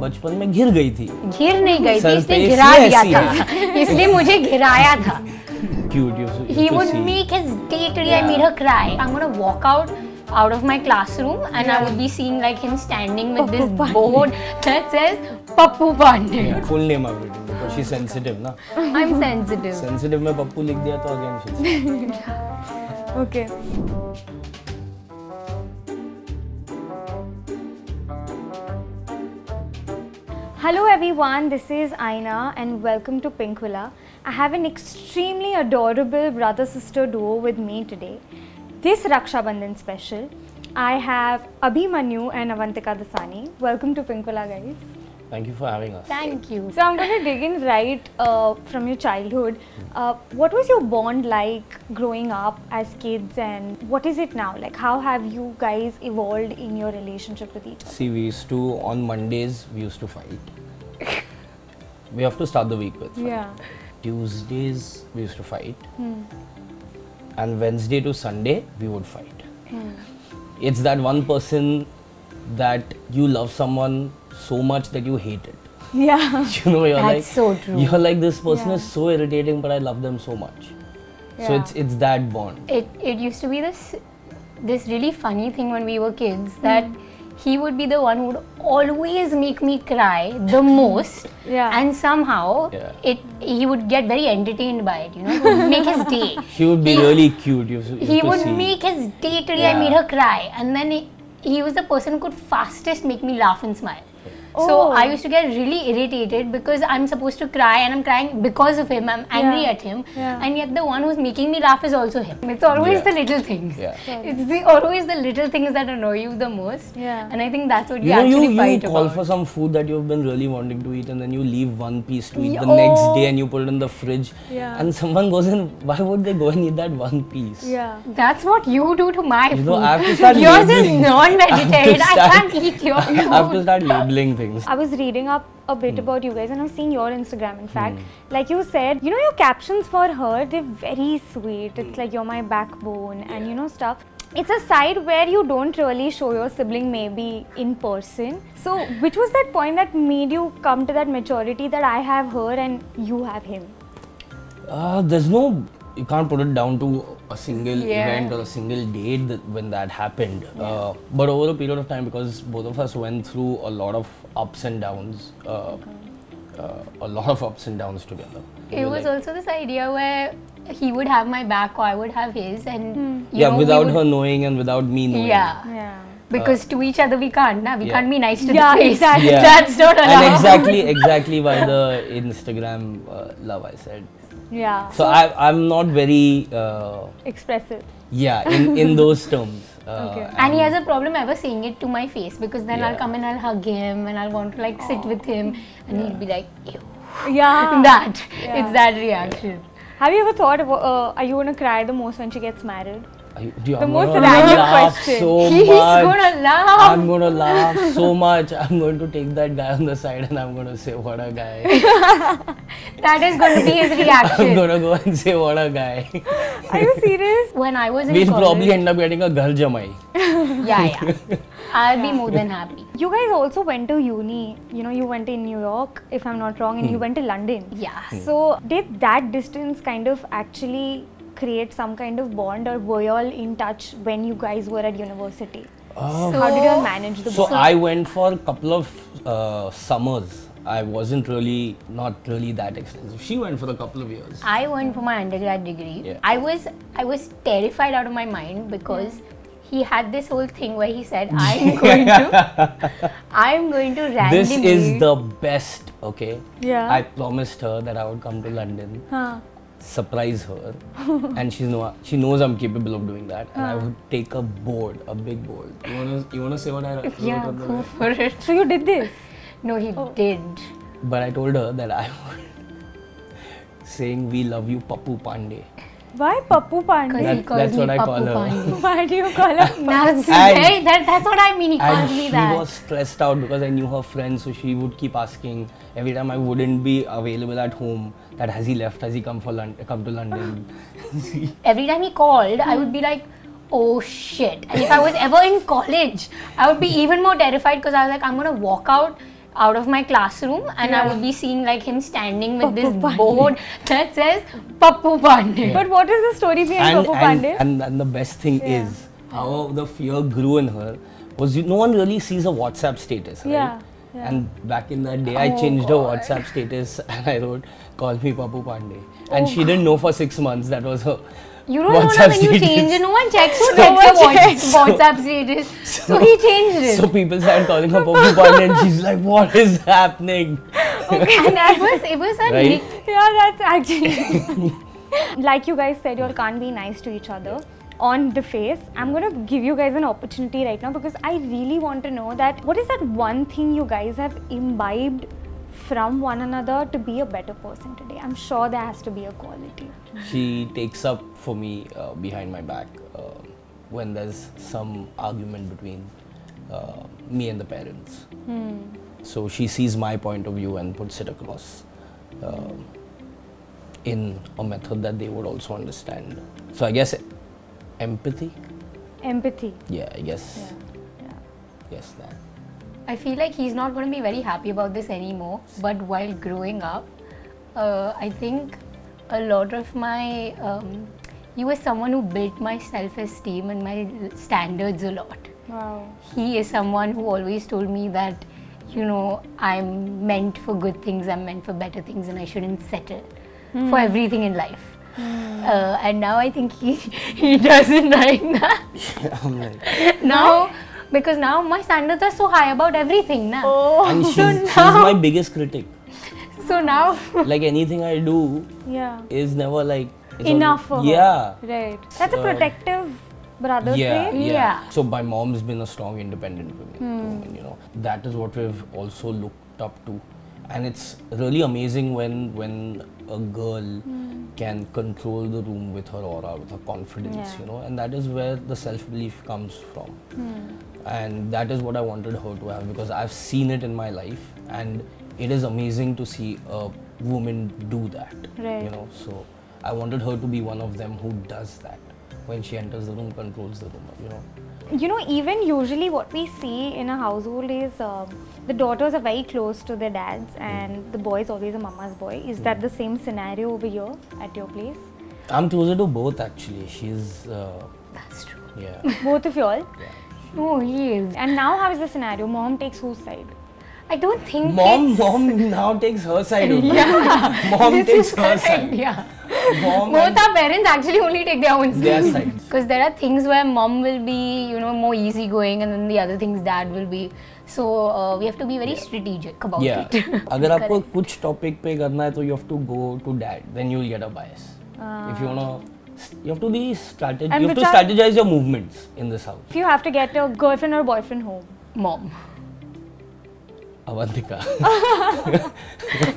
बचपन में घिर गई थी। घिर नहीं गई थी, सर इसने पे घिरा इसलिए दिया ऐसी था, इसलिए मुझे घिराया था। Cute, He would make his day today. I made her cry. I'm gonna walk out of my classroom and I would be seeing like him standing with this board that says Pappu Pandey. Yeah, full name of it because she's sensitive ना. I'm sensitive. Sensitive में पप्पू लिख दिया तो again she's Okay. Hello everyone, this is Aina and welcome to Pinkvilla. I have an extremely adorable brother-sister duo with me today. This Raksha Bandhan special, I have Abhimanyu and Avantika Dasani. Welcome to Pinkvilla, guys. Thank you for having us. Thank you. So I'm going to dig in right from your childhood. What was your bond like growing up as kids and what is it now? Like how have you guys evolved in your relationship with each other? See, we used to, on Mondays, we used to fight. We have to start the week with fight. Yeah. Tuesdays, we used to fight. And Wednesday to Sunday, we would fight. It's that one person that you love someone so much that you hate it. Yeah. You know, you're That's like, so true. You're like, this person Yeah. is so irritating, but I love them so much. So Yeah. it's that bond. It used to be this really funny thing when we were kids that he would be the one who would always make me cry the most. Yeah. And somehow Yeah. he would get very entertained by it, you know, it would make his day. He would be really cute. You used He to would see. make his day today. I Yeah. made her cry, and then he was the person who could fastest make me laugh and smile. So Oh. I used to get really irritated because I'm supposed to cry and I'm crying because of him. I'm angry Yeah. at him, Yeah. and yet the one who's making me laugh is also him. It's always Yeah. the little things. Yeah. It's always the little things that annoy you the most. Yeah. And I think that's what we You know, actually you fight call about. for some food that you've been really wanting to eat, and then you leave one piece to eat the Oh. next day, and you put it in the fridge. Yeah. And someone goes in. Why would they go and eat that one piece? Yeah. That's what you do to my You food. know, I have to start Yours is labeling. non-vegetarian. I start- can't eat your food. I have to start labeling things. I was reading up a bit about you guys and I was seeing your Instagram. In fact, like you said, you know, your captions for her, they're very sweet. It's like you're my backbone and you know stuff. It's a side where you don't really show your sibling maybe in person. So which was that point that made you come to that maturity that I have her and you have him? There's no, you can't put it down to a single Yeah. event or a single date when that happened. But over a period of time, because both of us went through a lot of ups and downs, together. It was also this idea where he would have my back or I would have his, and you Yeah, know, we without would- her knowing and without me knowing. Yeah, Yeah. because to each other we can't. Na? We Yeah. can't be nice to Yeah, the face. exactly. Yeah. That's not allowed. And exactly why the Instagram love I said. Yeah. So I'm not very Expressive. in those terms. Okay. And he has a problem ever saying it to my face because then I'll Yeah. come and I'll hug him and I'll want to like sit with him and he'll be like, ew. Yeah. That. Yeah. It's that reaction. Have you ever thought, are you going to cry the most when she gets married? The most gonna random laugh question. so He's much. gonna laugh. I'm gonna laugh so much. I'm going to take that guy on the side and I'm gonna say, what a guy. That is going to be his I'm reaction. gonna go and say, what a guy. Are you serious? When I was in We'll college, probably end up getting a ghar jamai. yeah. I'll be more than happy. You guys also went to uni. You know, you went in New York, if I'm not wrong, and you went to London. Yeah. So, did that distance kind of actually create some kind of bond, or were you all in touch when you guys were at university? How did you all manage the So bond? I went for a couple of summers. I wasn't not really that extensive. She went for a couple of years. I went for my undergrad degree. Yeah. I was terrified out of my mind because he had this whole thing where he said, I'm going to randomly. This is the best, okay? Yeah. I promised her that I would come to London, surprise her, and she knows I'm capable of doing that. And I would take a big board. You wanna say what I wrote Yeah, on the go board? for it. So, you did this? No, he did. But I told her that I would saying we love you, Pappu Pandey. Why Pappu Pandey? Because he calls That's me what I Pappu call her. Pandey. Why do you call her? That's what I mean. He calls And me she that. was stressed out because I knew her friends, so she would keep asking every time I wouldn't be available at home that has he left, has he come to London? Every time he called, I would be like, oh shit. And if I was ever in college, I would be even more terrified because I was like, I'm going to walk out out of my classroom, and I would be seeing like him standing with this Pappu Pandey. board that says Pappu Pandey. But what is the story behind Pappu Pandey? And the best thing is how the fear grew in her was no one really sees a WhatsApp status, right? Yeah. And back in that day, I changed her WhatsApp status and I wrote, "Call me Pappu Pandey," and she didn't know for 6 months that was her. You don't know WhatsApp when you status. change it, no one checks who No checks one your checks. WhatsApp status. So he changed it. So people started calling her Pappu Pandey, and she's like, "What is happening?" And it was a Right? nick. Yeah, that's actually. Like you guys said, you all can't be nice to each other on the face. I'm gonna give you guys an opportunity right now because I really want to know that what is that one thing you guys have imbibed from one another to be a better person today? I'm sure there has to be a quality. She takes up for me behind my back when there's some argument between me and the parents. So she sees my point of view and puts it across in a method that they would also understand. So I guess empathy. Empathy. Yeah, I guess. Yeah. Yes, that. I feel like he's not going to be very happy about this anymore. But while growing up, I think a lot of my he was someone who built my self-esteem and my standards a lot. Wow. He is someone who always told me that, you know, I'm meant for good things, I'm meant for better things, and I shouldn't settle for everything in life. And now I think he doesn't like that. I'm like, Now, because now my standards are so high about everything, na. Oh. and she's now- my biggest critic. So now, Like anything I do Yeah. is never like it's Enough for her. Yeah. Right. That's a So- protective brother Yeah, trait. Yeah. So my mom's been a strong, independent woman. You know, that is what we've also looked up to, and it's really amazing when a girl can control the room with her aura, with her confidence. Yeah. You know, and that is where the self-belief comes from, and that is what I wanted her to have because I've seen it in my life, and it is amazing to see a woman do that. Right. You know, so I wanted her to be one of them who does that. When she enters the room, controls the room, you know. You know, even usually what we see in a household is the daughters are very close to their dads and the boy is always a mama's boy. Is that the same scenario over here at your place? I'm closer to both actually. She's, that's true. yeah. Both of y'all? No, he is. And now how is the scenario? Mom takes whose side? I don't think Mom it's- now takes her side over. Yeah. Mom This takes is her correct, side. Yeah. Mom Both and our parents actually only take their own their side. sides. Because there are things where mom will be, you know, more easygoing, and then the other things dad will be. So we have to be very strategic about Yeah. it. अगर आपको कुछ topic पे करना है तो you have to go to dad. Then you'll get a bias. If you wanna, you have to be strategic. And You have to which are- strategize your movements in this house. If you have to get a girlfriend or boyfriend home. Mom. Avantika.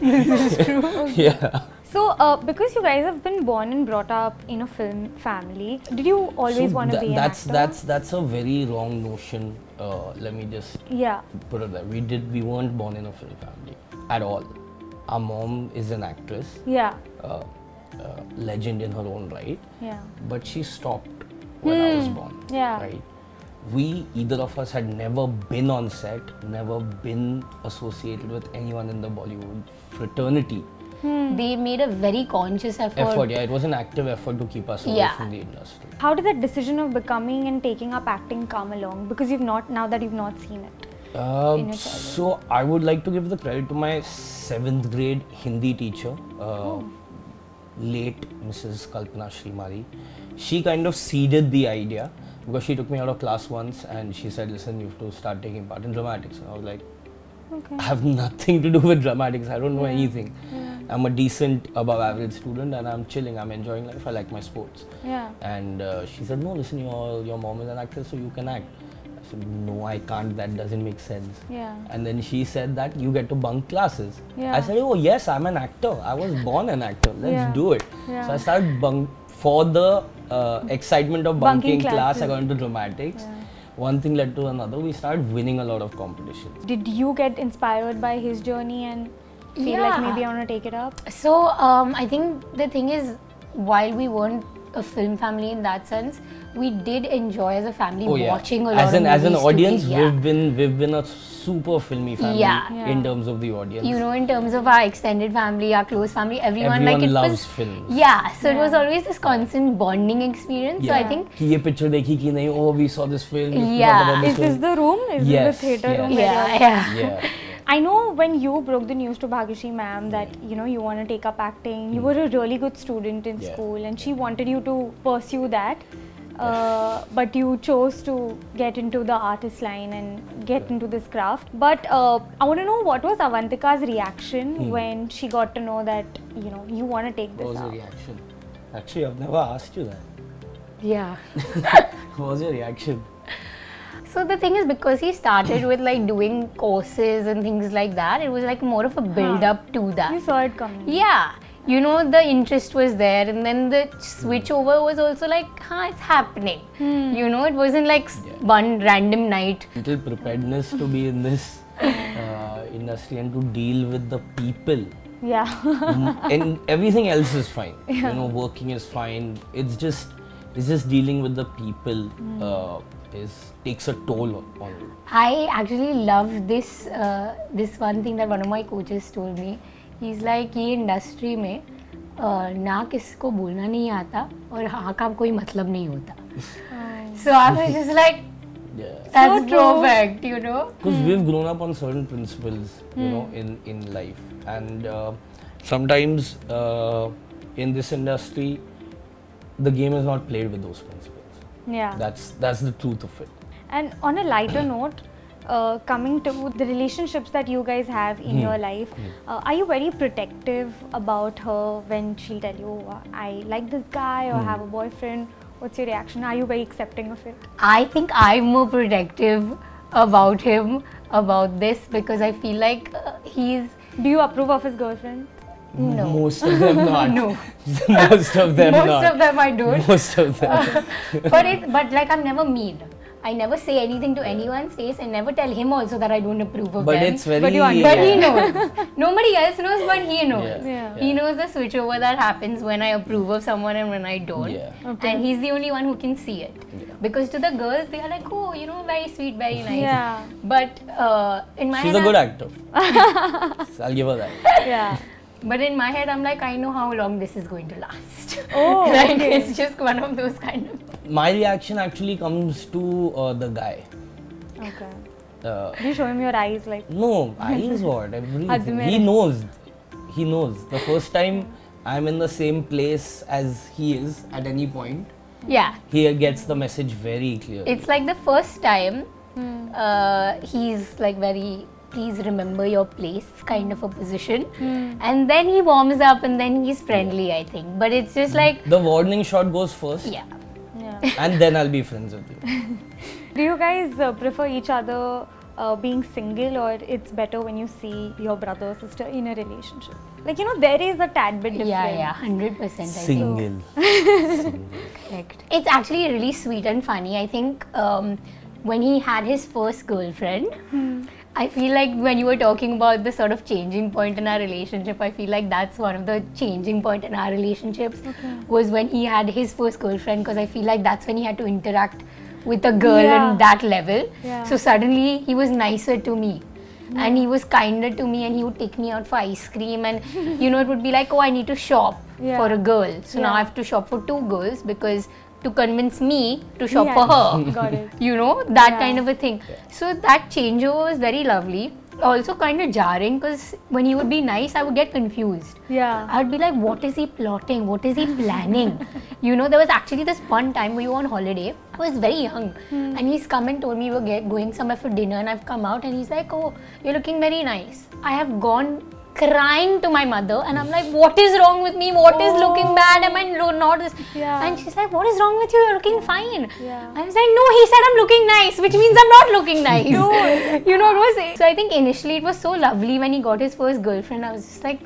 This is true. Yeah. So, because you guys have been born and brought up in a film family, did you always So want to be an actor? that's a very wrong notion. Let me just Yeah. put it there. We weren't born in a film family at all. Our mom is an actress, Yeah. legend in her own right, Yeah. but she stopped when I was born. Yeah. Right. Either of us had never been on set, never been associated with anyone in the Bollywood fraternity. They made a very conscious effort. Yeah, it was an active effort to keep us away Yeah. from the industry. How did that decision of becoming and taking up acting come along? Because now that you've not seen it. In your childhood. So I would like to give the credit to my 7th grade Hindi teacher, late Mrs. Kalpana Srimari. She kind of seeded the idea because she took me out of class once and she said, "Listen, you have to start taking part in dramatics." And I was like, Okay. I have nothing to do with dramatics. I don't know anything. I'm a decent, above average student and I'm chilling. I'm enjoying life. I like my sports. Yeah. And she said, "No, listen, your mom is an actress, so you can act." I said, "No, I can't. That doesn't make sense." Yeah. And then she said that you get to bunk classes. Yeah. I said, "Oh yes, I'm an actor. I was born an actor. Let's Yeah. do it." Yeah. So I started for the excitement of bunking class. classes. I got into dramatics. One thing led to another. We started winning a lot of competitions. Did you get inspired by his journey and feel like Yeah. maybe I want to take it up? So I think the thing is, while we weren't a film family in that sense. We did enjoy as a family Oh, yeah. watching a lot As of an movies audience, together. we've been a super filmy family Yeah. in terms of the audience. You know, in terms of our extended family, our close family, everyone like it loves was. films. Yeah, so it was always this constant bonding experience. So I think. कि ये picture देखी कि नहीं? Oh, we saw this film. we Yeah. forgot about Is this the room? Is Yes, this the theatre yeah. room? where Yeah, you're- yeah. Yeah. I know when you broke the news to Bhagyashi ma'am that you know you want to take up acting, you were a really good student in Yeah. school and she wanted you to pursue that, but you chose to get into the artist line and get into this craft. But I want to know what was Avantika's reaction when she got to know that you know you want to take What this was your up. reaction? Actually, I've never asked you that. Yeah. What was your reaction? So the thing is, because he started with like doing courses and things like that, it was like more of a build up to You that. saw it coming. Yeah. You know, the interest was there, and then the switchover was also like, it's happening. You know, it wasn't like one random night. Little preparedness to be in this industry and to deal with the people. Yeah. And everything else is fine. You know, working is fine. It's just dealing with the people takes a toll on you. I actually love this this one thing that one of my coaches told me. He's like, ये industry में ना किसको बोलना नहीं आता और हाँ का कोई मतलब नहीं होता. So I was just like, Yeah. that's perfect, you know. Because we've grown up on certain principles, you know, in life, and sometimes in this industry, the game is not played with those principles. Yeah. That's the truth of it. And on a lighter note, coming to the relationships that you guys have in your life, are you very protective about her when she'll tell you, I like this guy or have a boyfriend? What's your reaction? Are you very accepting of it? I think I'm more protective about him, about this, because I feel like he's. Do you approve of his girlfriend? No. Most of them not. No. Most of them Most not. of them I don't. Most of them. But like I'm never mean. I never say anything to anyone's face and never tell him also that I don't approve of But them. it's very. But you But he yeah. knows. Nobody else knows, but he knows. Yeah. Yeah. He knows the switchover that happens when I approve of someone and when I don't. Yeah. Okay. And he's the only one who can see it. Yeah. Because to the girls, they are like, oh, you know, very sweet, very nice. Yeah. But in my She's head, a good actor. So I'll give her that. Yeah. But in my head, I'm like, I know how long this is going to last. Oh, like, okay. it's just one of those kind of. My reaction actually comes to the guy. Okay. Uh, Do you show him your eyes like? No, eyes what? Everything. Admire. He knows. He knows. The first time I'm in the same place as he is at any point, Yeah. he gets the message very clearly. It's like the first time he's like very, please remember your place kind of a position. And then he warms up and then he's friendly, I think. But it's just like, The warning shot goes first, yeah. Yeah. and then I'll be friends with you. Do you guys prefer each other being single, or it's better when you see your brother or sister in a relationship? Like, you know, there is a tad bit difference. Yeah, 100%. I think. Single. Correct. It's actually really sweet and funny. I think when he had his first girlfriend, I feel like when you were talking about the sort of changing point in our relationship, I feel like that's one of the changing point in our relationships was when he had his first girlfriend, because I feel like that's when he had to interact with a girl Yeah. on that level. Yeah. So suddenly he was nicer to me. And he was kinder to me, and he would take me out for ice cream, and you know, it would be like, oh, I need to shop Yeah. for a girl. So now Yeah. I have to shop for 2 girls because to convince me to shop Yeah. for her. Got it. You know, that Yeah. kind of a thing. So that changeover was very lovely. Also kind of jarring, because when he would be nice, I would get confused. Yeah. I would be like, what is he plotting? What is he planning? You know, there was actually this one time we were on holiday. I was very young, and he's come and told me we were going somewhere for dinner, and I've come out, and he's like, oh, you're looking very nice. I have gone crying to my mother, and I'm like, what is wrong with me? What is looking bad? Am I not this? Yeah. And she's like, what is wrong with you? You're looking fine. Yeah. I was like, no, he said I'm looking nice, which means I'm not looking nice. You know, it was. So I think initially it was so lovely when he got his first girlfriend. I was just like,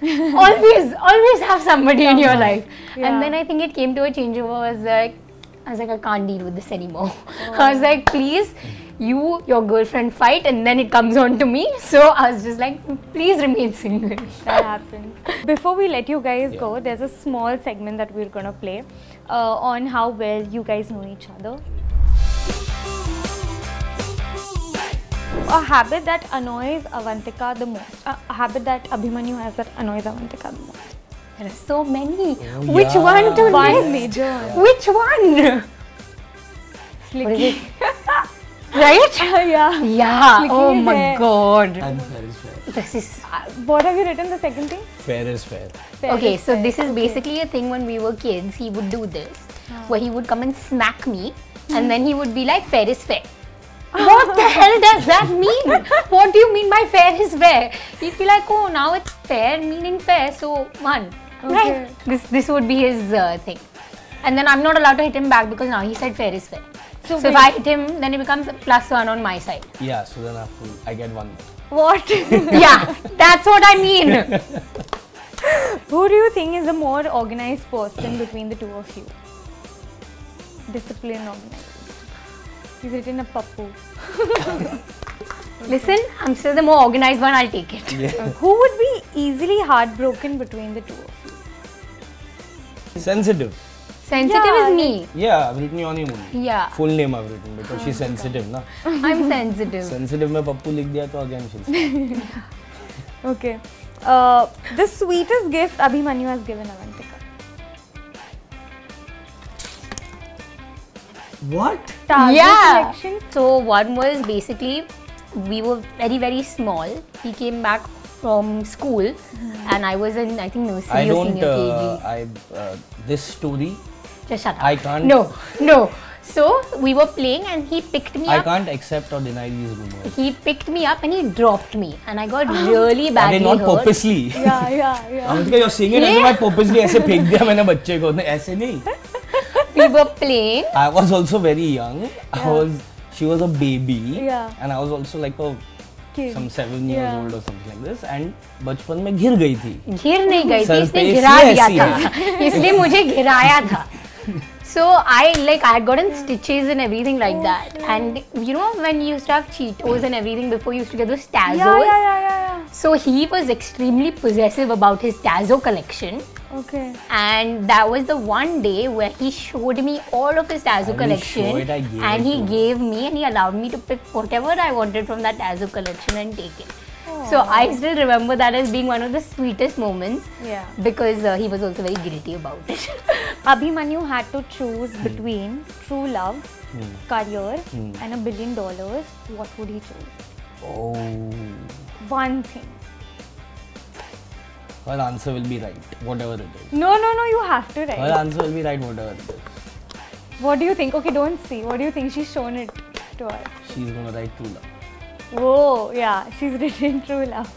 always have somebody in your life. Yeah. And then I think it came to a changeover. I was like, I can't deal with this anymore. I was like, please, your girlfriend fight and then it comes on to me. So I was just like, please remain single. That happens. Before we let you guys go, there's a small segment that we're gonna play on how well you guys know each other. A habit that annoys Avantika the most. A habit that Abhimanyu has that annoys Avantika the most. There are so many. Oh, Which yeah. one to One list? major. Which one? What is it? Right? Yeah. Yeah. Flicking Oh his my hair. god. And fair is fair. This is What have you written the second thing? Fair is fair. Fair okay. is So fair. this is basically a thing when we were kids. He would do this, where he would come and smack me, and then he would be like, "Fair is fair." What the hell does that mean? What do you mean by fair is fair? He'd be like, "Oh, now it's fair, meaning fair, so one." Okay. Right? This would be his thing, and then I'm not allowed to hit him back because now he said fair is fair. So if I hit him, then it becomes +1 on my side. Yeah, so then I get one. What? Yeah, that's what I mean. Who do you think is the more organized person between the two of you? Discipline organized. He's written a pappu. Listen, I'm still the more organized one. I'll take it. Yeah. Who would be easily heartbroken between the two of you? Sensitive. Sensitive Yeah, is me. Yeah, I've written your name only. Yeah, Full name I've written because she's sensitive, na. I'm sensitive. Sensitive में पप्पू लिख दिया तो again she'll say. Okay. The sweetest gift Abhimanyu has given Avantika. What? Target Yeah. collection. So one was basically, we were very small. He came back from school, and I was in, I think, I nursery or don't. senior KG. This story, Just shut up. I can't. No. So we were playing, and he picked me I up. can't accept or deny these rumors. He picked me up and he dropped me, and I got really badly Are not hurt. purposely? Yeah. Avantika, you're saying it as if I purposely ऐसे फेंक दिया मैंने बच्चे को. नहीं, ऐसे नहीं. We were playing. I was also very young. She was a baby. Yeah. And I was also like Kid. some 7 years Yeah. old or something like this. And बचपन में गिर गई थी. गिर नहीं गई थी, सर इसने पे गिरा इसलिए दिया ऐसी था. इसलिए मुझे गिराया था. So I had gotten stitches and everything like that. And you know when you used to have Cheetos and everything before, you used to get those Tazos. Yeah. So he was extremely possessive about his Tazo collection. Okay. And that was the one day where he showed me all of his Tazo I will collection, show it, I gave and it he to him. gave me and he allowed me to pick whatever I wanted from that Tazo collection and take it. So I still remember that as being one of the sweetest moments, Yeah. because he was also very guilty about it. Abhimanyu had to choose between true love, career, and $1 billion. What would he choose? Oh. One thing. Her answer will be right, whatever it is. No, you have to Her write. answer will be right, whatever it is. What do you think? Okay, don't see. What do you think? She's shown it to us. She's gonna write true love. Oh, yeah, she's written true love.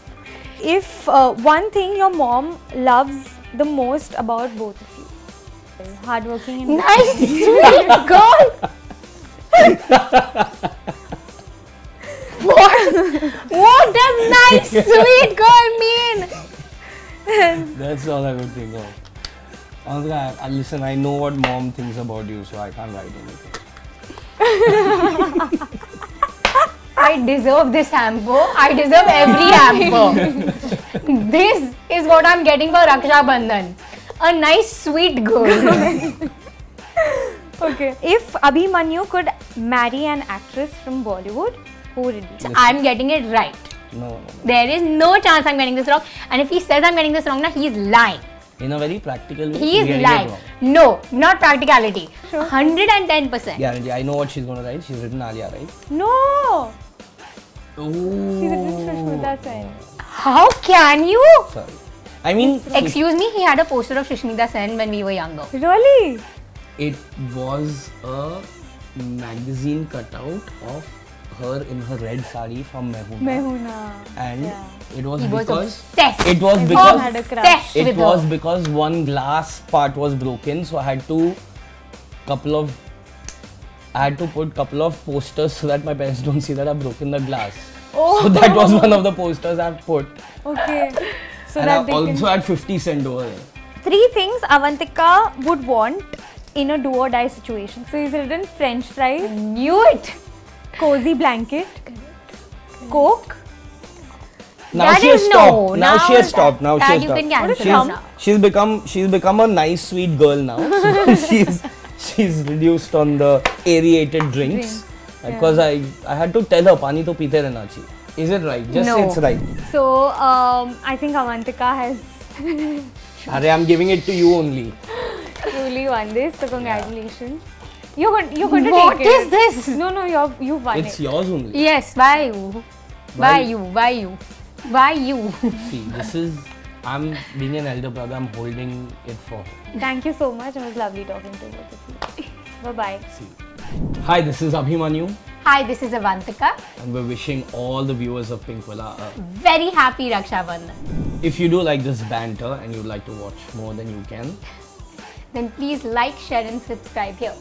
If one thing your mom loves the most about both of you, hardworking and Nice, sweet girl. What does nice, sweet girl mean? That's all I would think of. Avantika, listen, I know what mom thinks about you, so I can't write anything. I deserve this hamper. I deserve every hamper. This is what I'm getting for Raksha Bandhan. A nice, sweet girl. Okay. If Abhimanyu could marry an actress from Bollywood, who would it be? I'm getting it right. No. There is no chance I'm getting this wrong. And if he says I'm getting this wrong, now he's lying. In a very practical way, He she's is getting lying. it wrong. No, not practicality. 110%. Guarantee. I know what she's gonna write. She's written Alia, right? No! Oh. She's written Sushmita Sen. How can you? Sorry. I mean, Excuse me, he had a poster of Sushmita Sen when we were younger. Really? it was a magazine cutout of her in her red sari from Mehuna. Mehuna. And Yeah. it was He was because obsessed. it was Everyone because had a crush. Obsessed it with was her. because one glass part was broken, so I had to put couple of posters so that my parents don't see that I've broken the glass. Oh. So that was one of the posters I've put. Okay. So And that I they also can... had 50 cent over there. 3 things Avantika would want in a do or die situation. So he's written French fries, Knew it. Cozy blanket. Coke. Now That she has is stopped. no. Now she has stopped. Now that she has you stopped. can cancel She's- now. She's become a nice sweet girl now. So she's reduced on the aerated drinks. Because I had to tell her pani to peete rehna chahiye. Is it right? Just say No. it's right. So I think Avantika has Arey, I'm giving it to you only. truly won this. So congratulations. You're going to What take it. is this? No, you won It's it. yours only. Yes, why you? Why you? Why you? Why you? See, this is, I'm being an elder brother, I'm holding it for her. Thank you so much. It was lovely talking to both of you. Bye-bye. See. Hi, this is Abhimanyu, Hi, this is Avantika. and we're wishing all the viewers of Pink Villa a Very happy Raksha Bandhan. if you do like this banter and you'd like to watch more, then you can. Then please like, share, and subscribe here.